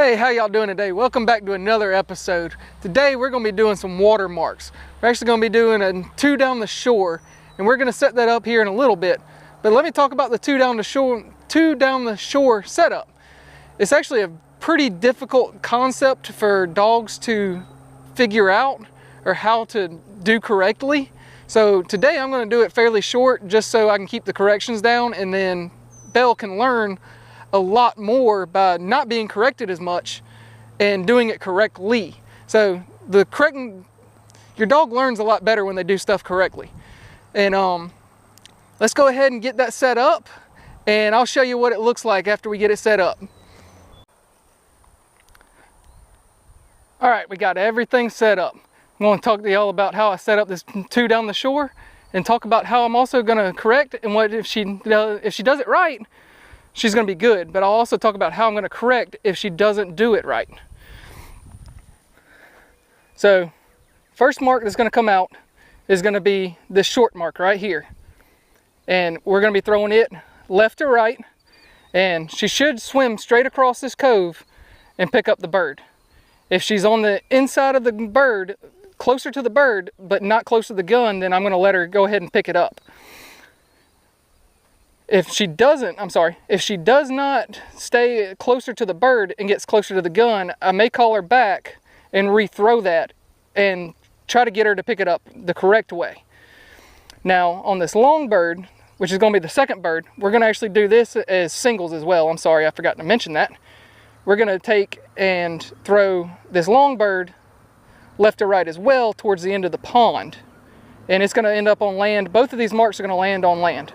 Hey, how y'all doing today? Welcome back to another episode. Today we're going to be doing some watermarks. We're actually going to be doing a 2 down the shore, and we're going to set that up here in a little bit. But let me talk about the 2 down the shore setup. It's actually a pretty difficult concept for dogs to figure out or how to do correctly. So today I'm going to do it fairly short just so I can keep the corrections down, and then Belle can learn a lot more by not being corrected as much and doing it correctly. So your dog learns a lot better when they do stuff correctly. And let's go ahead and get that set up, and I'll show you what it looks like after we get it set up. All right, we got everything set up. I'm going to talk to y'all about how I set up this 2 down the shore, and talk about how I'm also going to correct, and what if she does it right, she's going to be good. But I'll also talk about how I'm going to correct if she doesn't do it right. So first mark that's going to come out is going to be this short mark right here, and we're going to be throwing it left to right, and she should swim straight across this cove and pick up the bird. If she's on the inside of the bird, closer to the bird but not close to the gun, then I'm going to let her go ahead and pick it up. If she does not stay closer to the bird and gets closer to the gun, I may call her back and rethrow that and try to get her to pick it up the correct way. Now on this long bird, which is going to be the second bird, we're going to actually do this as singles as well. I'm sorry, I forgot to mention that. We're going to take and throw this long bird left to right as well towards the end of the pond. And it's going to end up on land. Both of these marks are going to land on land.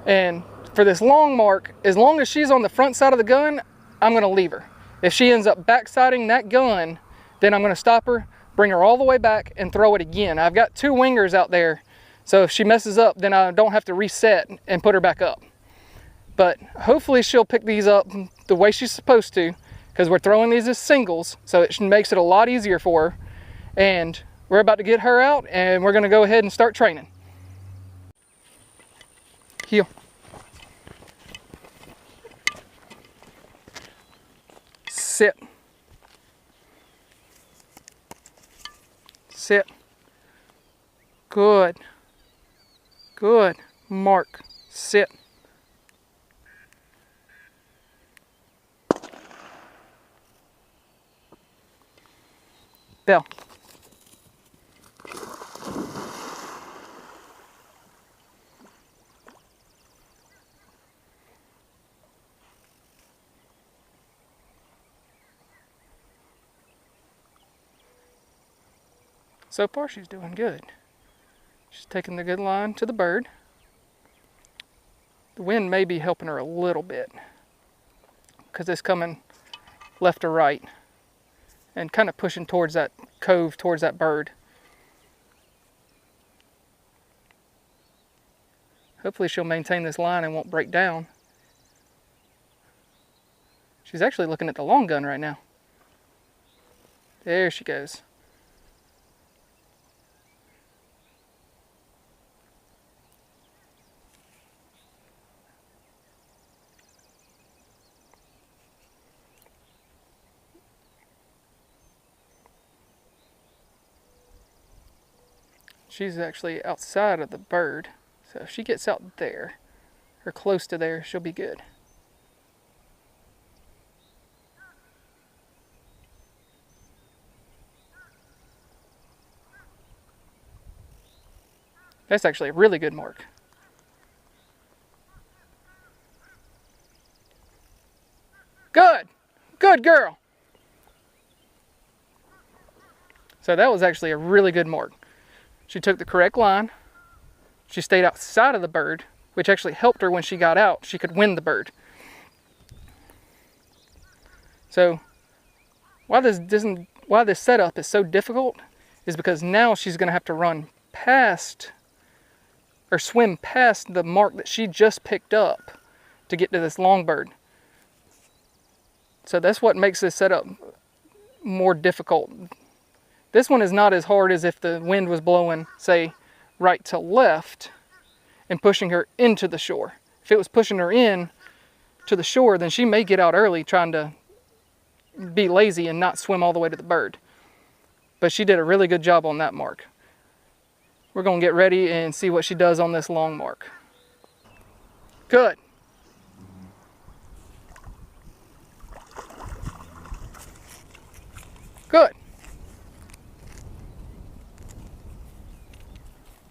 And for this long mark, as long as she's on the front side of the gun, I'm going to leave her. If she ends up backsiding that gun, then I'm going to stop her, bring her all the way back, and throw it again. I've got 2 wingers out there, so if she messes up, then I don't have to reset and put her back up. But hopefully she'll pick these up the way she's supposed to, because we're throwing these as singles, so it makes it a lot easier for her. And we're about to get her out, and we're going to go ahead and start training. Heel. Sit. Sit. Good. Good. Mark. Sit. Belle. So far she's doing good. She's taking the good line to the bird. The wind may be helping her a little bit because it's coming left to right and kind of pushing towards that cove, towards that bird. Hopefully she'll maintain this line and won't break down. She's actually looking at the long gun right now. There she goes. She's actually outside of the bird, so if she gets out there, or close to there, she'll be good. That's actually a really good mark. Good! Good girl! So that was actually a really good mark. She took the correct line. She stayed outside of the bird, which actually helped her when she got out. She could win the bird. So why this setup is so difficult is because now she's going to have to run past or swim past the mark that she just picked up to get to this long bird. So that's what makes this setup more difficult. This one is not as hard as if the wind was blowing, say, right to left and pushing her into the shore. If it was pushing her in to the shore, then she may get out early trying to be lazy and not swim all the way to the bird. But she did a really good job on that mark. We're going to get ready and see what she does on this long mark. Good. Good.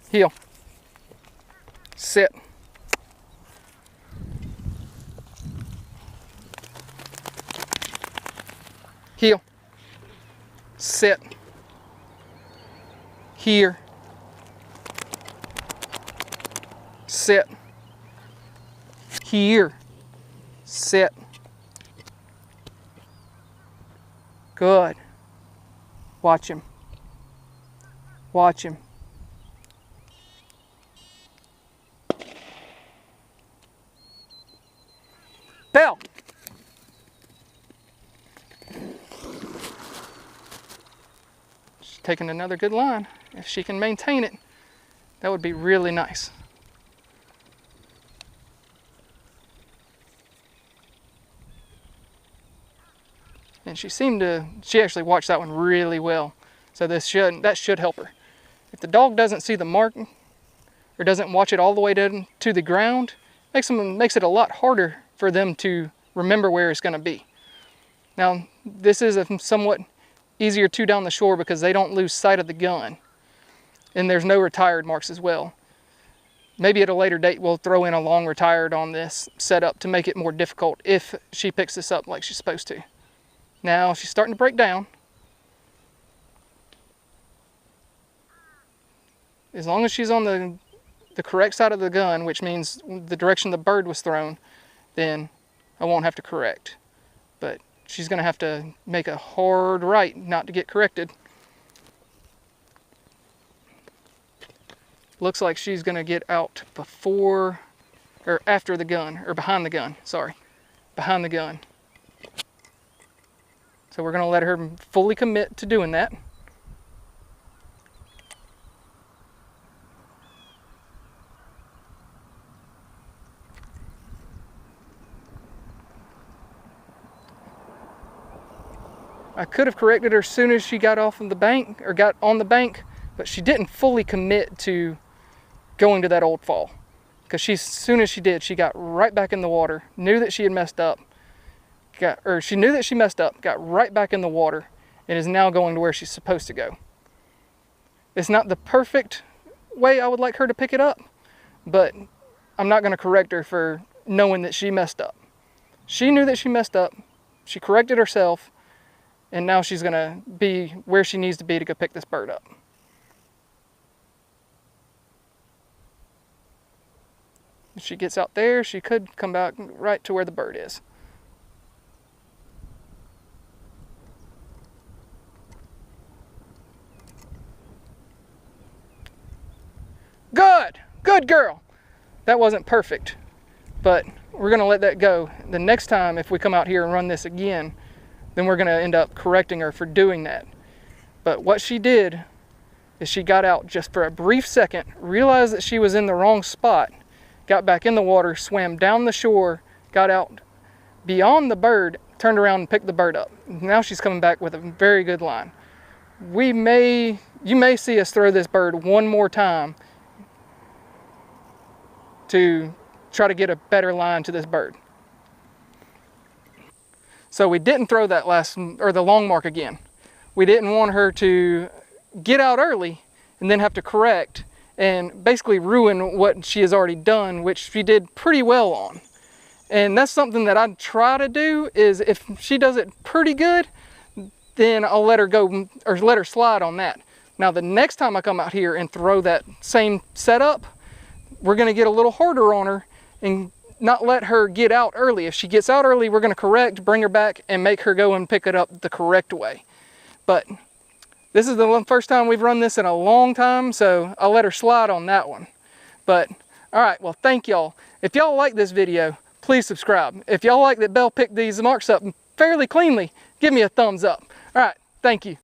Heel. Sit. Heel. Sit. Here. Sit. Here. Sit. Good. Watch him. Watch him. Belle. She's taking another good line. If she can maintain it, that would be really nice. And she actually watched that one really well. So that should help her. If the dog doesn't see the mark or doesn't watch it all the way down to the ground, makes it a lot harder for them to remember where it's going to be. Now, this is a somewhat easier two down the shore because they don't lose sight of the gun. And there's no retired marks as well. Maybe at a later date we'll throw in a long retired on this setup to make it more difficult if she picks this up like she's supposed to. Now she's starting to break down. As long as she's on the correct side of the gun, which means the direction the bird was thrown, then I won't have to correct. But she's going to have to make a hard right not to get corrected. Looks like she's going to get out before, or after the gun, or behind the gun, sorry. Behind the gun. So we're going to let her fully commit to doing that. I could have corrected her as soon as she got off of the bank, or got on the bank, but she didn't fully commit to going to that old fall. Because as soon as she did, she got right back in the water, knew that she had messed up, she knew that she messed up, got right back in the water, and is now going to where she's supposed to go. It's not the perfect way I would like her to pick it up, but I'm not going to correct her for knowing that she messed up. She knew that she messed up, she corrected herself, and now she's going to be where she needs to be to go pick this bird up. If she gets out there, she could come back right to where the bird is. Good! Good girl! That wasn't perfect, but we're going to let that go. The next time, if we come out here and run this again, then we're going to end up correcting her for doing that. But what she did is she got out just for a brief second, realized that she was in the wrong spot, got back in the water, swam down the shore, got out beyond the bird, turned around and picked the bird up. Now she's coming back with a very good line. You may see us throw this bird one more time to try to get a better line to this bird. So we didn't throw that the long mark again. We didn't want her to get out early and then have to correct and basically ruin what she has already done, which she did pretty well on. And that's something that I try to do, is if she does it pretty good, then I'll let her go, or let her slide on that. Now the next time I come out here and throw that same setup, we're going to get a little harder on her and not let her get out early. If she gets out early, we're going to correct, bring her back, and make her go and pick it up the correct way. But this is the first time we've run this in a long time, so I'll let her slide on that one. But, alright, well, thank y'all. If y'all like this video, please subscribe. If y'all like that Belle picked these marks up fairly cleanly, give me a thumbs up. Alright, thank you.